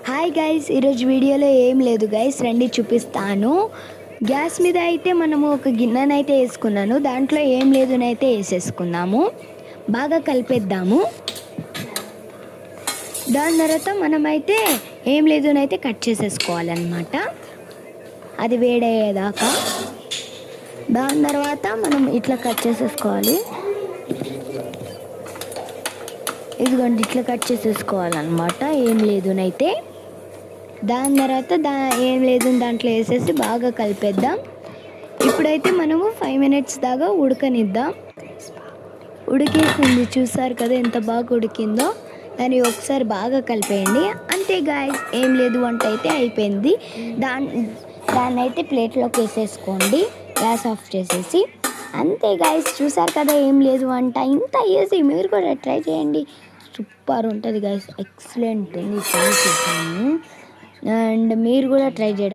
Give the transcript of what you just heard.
Hi guys, ఈరోజు వీడియోలో ఏం లేదు గైస్, రండి చూపిస్తాను. గ్యాస్ మీద అయితే మనము ఒక గిన్నెనైతే వేసుకున్నాను. దాంట్లో ఏం లేదునైతే వేసేసుకున్నాము. బాగా కలిపేద్దాము. దాని తర్వాత మనమైతే ఏం లేదునైతే కట్ చేసేసుకోవాలన్నమాట, అది వేడయ్యేదాకా. దాని తర్వాత మనం ఇట్లా కట్ చేసేసుకోవాలి. ఇదిగోండి, ఇట్లా కట్ చేసేసుకోవాలన్నమాట ఏం లేదునైతే. దాని తర్వాత ఏం లేదు దాంట్లో వేసేసి బాగా కలిపేద్దాం. ఇప్పుడైతే మనము 5 minutes దాకా ఉడకనిద్దాం. ఉడికేసింది, చూసారు కదా ఎంత బాగా ఉడికిందో. దాన్ని ఒకసారి బాగా కలిపేయండి. అంతే గాయస్, ఏం లేదు వంట అయితే అయిపోయింది. దాన్ని అయితే ప్లేట్లోకి వేసేసుకోండి, గ్యాస్ ఆఫ్ చేసేసి. అంతే గాయస్, చూసారు కదా ఏం లేదు వంట. ఇంత ఈజీ, మీరు కూడా ట్రై చేయండి. సూపర్ ఉంటుంది గాయస్, ఎక్సలెంట్ ఉంది. ట్రై చేశాను అండ్ మీరు కూడా ట్రై చేయండి.